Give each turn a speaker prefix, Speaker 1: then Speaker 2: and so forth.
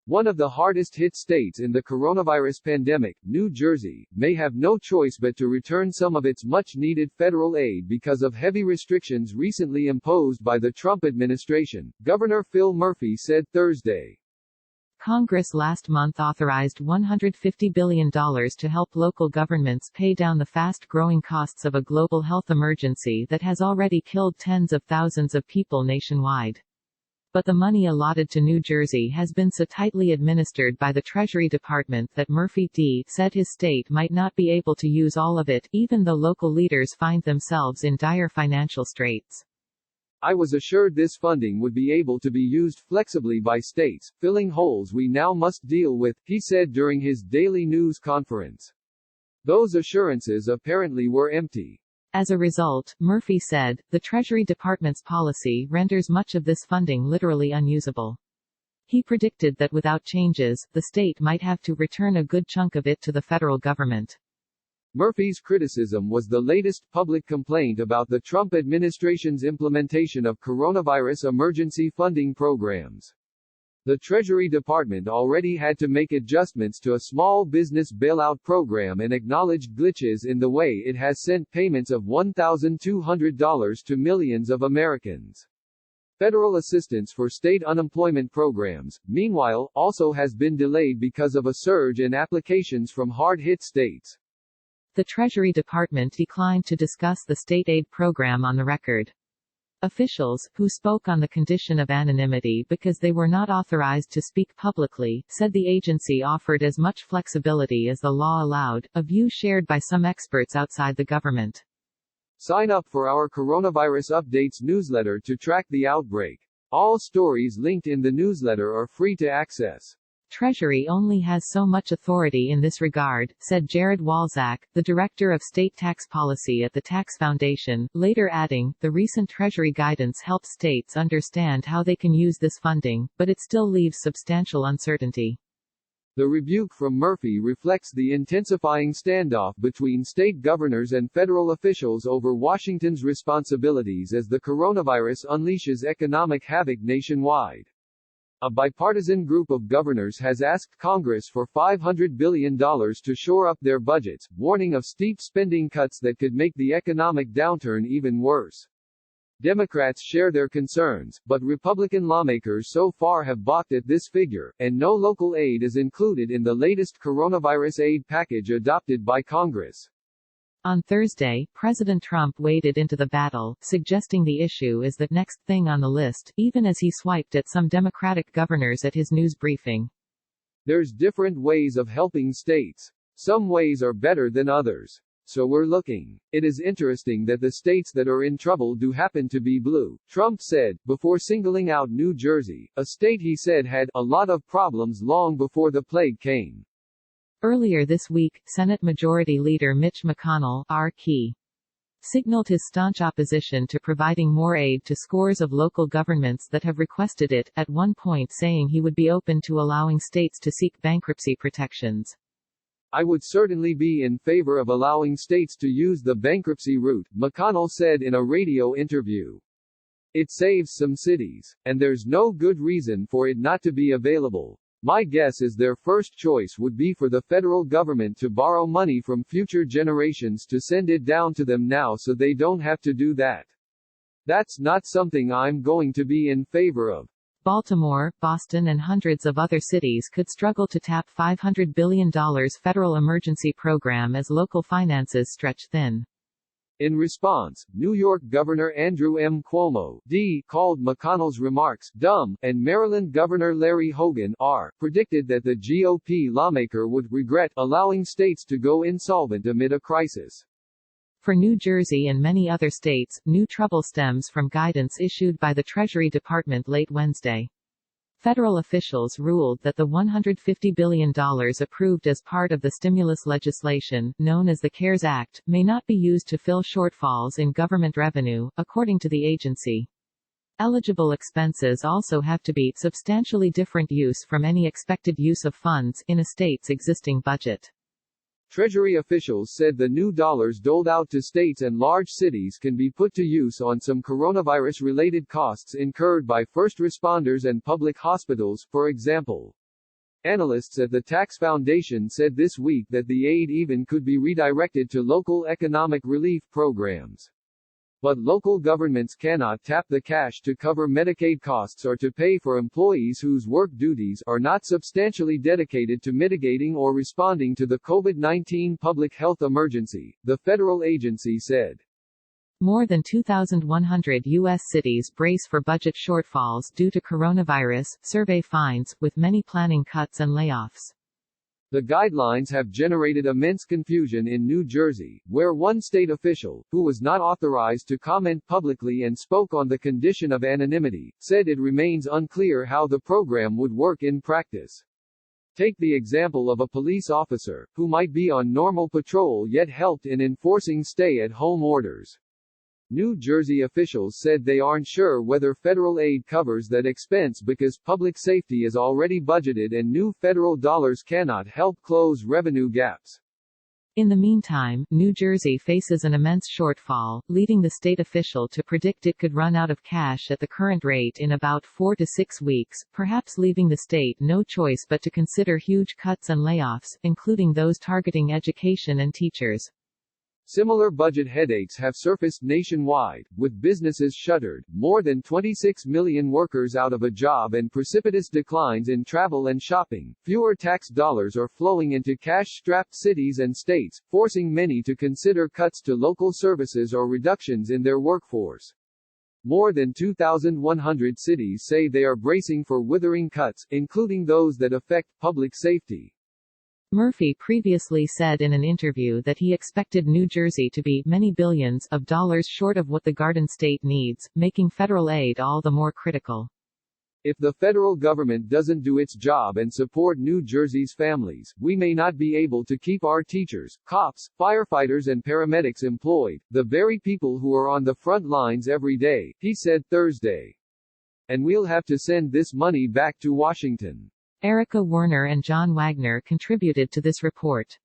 Speaker 1: One of the hardest-hit states in the coronavirus pandemic, New Jersey, may have no choice but to return some of its much-needed federal aid because of heavy restrictions recently imposed by the Trump administration, Governor Phil Murphy said Thursday.
Speaker 2: Congress last month authorized $150 billion to help local governments pay down the fast-growing costs of a global health emergency that has already killed tens of thousands of people nationwide. But the money allotted to New Jersey has been so tightly administered by the Treasury Department that Murphy said his state might not be able to use all of it, even though local leaders find themselves in dire financial straits.
Speaker 1: I was assured this funding would be able to be used flexibly by states, filling holes we now must deal with, he said during his daily news conference. Those assurances apparently were empty.
Speaker 2: As a result, Murphy said, the Treasury Department's policy renders much of this funding literally unusable. He predicted that without changes, the state might have to return a good chunk of it to the federal government.
Speaker 1: Murphy's criticism was the latest public complaint about the Trump administration's implementation of coronavirus emergency funding programs. The Treasury Department already had to make adjustments to a small business bailout program and acknowledged glitches in the way it has sent payments of $1,200 to millions of Americans. Federal assistance for state unemployment programs, meanwhile, also has been delayed because of a surge in applications from hard-hit states.
Speaker 2: The Treasury Department declined to discuss the state aid program on the record. Officials, who spoke on the condition of anonymity because they were not authorized to speak publicly, said the agency offered as much flexibility as the law allowed, a view shared by some experts outside the government.
Speaker 1: Sign up for our Coronavirus Updates newsletter to track the outbreak. All stories linked in the newsletter are free to access.
Speaker 2: Treasury only has so much authority in this regard, said Jared Walczak, the director of state tax policy at the Tax Foundation, later adding, the recent Treasury guidance helps states understand how they can use this funding, but it still leaves substantial uncertainty.
Speaker 1: The rebuke from Murphy reflects the intensifying standoff between state governors and federal officials over Washington's responsibilities as the coronavirus unleashes economic havoc nationwide. A bipartisan group of governors has asked Congress for $500 billion to shore up their budgets, warning of steep spending cuts that could make the economic downturn even worse. Democrats share their concerns, but Republican lawmakers so far have balked at this figure, and no local aid is included in the latest coronavirus aid package adopted by Congress.
Speaker 2: On Thursday, President Trump waded into the battle, suggesting the issue is the next thing on the list, even as he swiped at some Democratic governors at his news briefing.
Speaker 1: There's different ways of helping states. Some ways are better than others. So we're looking. It is interesting that the states that are in trouble do happen to be blue, Trump said, before singling out New Jersey, a state he said had a lot of problems long before the plague came.
Speaker 2: Earlier this week, Senate Majority Leader Mitch McConnell, R.K., signaled his staunch opposition to providing more aid to scores of local governments that have requested it, at one point saying he would be open to allowing states to seek bankruptcy protections.
Speaker 1: I would certainly be in favor of allowing states to use the bankruptcy route, McConnell said in a radio interview. It saves some cities, and there's no good reason for it not to be available. My guess is their first choice would be for the federal government to borrow money from future generations to send it down to them now so they don't have to do that. That's not something I'm going to be in favor of.
Speaker 2: Baltimore, Boston and hundreds of other cities could struggle to tap $500 billion federal emergency program as local finances stretch thin.
Speaker 1: In response, New York Governor Andrew M. Cuomo, D., called McConnell's remarks dumb, and Maryland Governor Larry Hogan, R., predicted that the GOP lawmaker would regret allowing states to go insolvent amid a crisis.
Speaker 2: For New Jersey and many other states, new trouble stems from guidance issued by the Treasury Department late Wednesday. Federal officials ruled that the $150 billion approved as part of the stimulus legislation, known as the CARES Act, may not be used to fill shortfalls in government revenue, according to the agency. Eligible expenses also have to be substantially different use from any expected use of funds in a state's existing budget.
Speaker 1: Treasury officials said the new dollars doled out to states and large cities can be put to use on some coronavirus-related costs incurred by first responders and public hospitals, for example. Analysts at the Tax Foundation said this week that the aid even could be redirected to local economic relief programs. But local governments cannot tap the cash to cover Medicaid costs or to pay for employees whose work duties are not substantially dedicated to mitigating or responding to the COVID-19 public health emergency, the federal agency said.
Speaker 2: More than 2,100 U.S. cities brace for budget shortfalls due to coronavirus, survey finds, with many planning cuts and layoffs.
Speaker 1: The guidelines have generated immense confusion in New Jersey, where one state official, who was not authorized to comment publicly and spoke on the condition of anonymity, said it remains unclear how the program would work in practice. Take the example of a police officer, who might be on normal patrol yet helped in enforcing stay-at-home orders. New Jersey officials said they aren't sure whether federal aid covers that expense because public safety is already budgeted and new federal dollars cannot help close revenue gaps.
Speaker 2: In the meantime, New Jersey faces an immense shortfall, leading the state official to predict it could run out of cash at the current rate in about 4 to 6 weeks, perhaps leaving the state no choice but to consider huge cuts and layoffs, including those targeting education and teachers.
Speaker 1: Similar budget headaches have surfaced nationwide, with businesses shuttered, more than 26 million workers out of a job and precipitous declines in travel and shopping. Fewer tax dollars are flowing into cash-strapped cities and states, forcing many to consider cuts to local services or reductions in their workforce. More than 2,100 cities say they are bracing for withering cuts, including those that affect public safety.
Speaker 2: Murphy previously said in an interview that he expected New Jersey to be many billions of dollars short of what the Garden State needs, making federal aid all the more critical.
Speaker 1: If the federal government doesn't do its job and support New Jersey's families, we may not be able to keep our teachers, cops, firefighters and paramedics employed, the very people who are on the front lines every day, he said Thursday. And we'll have to send this money back to Washington.
Speaker 2: Erica Werner and John Wagner contributed to this report.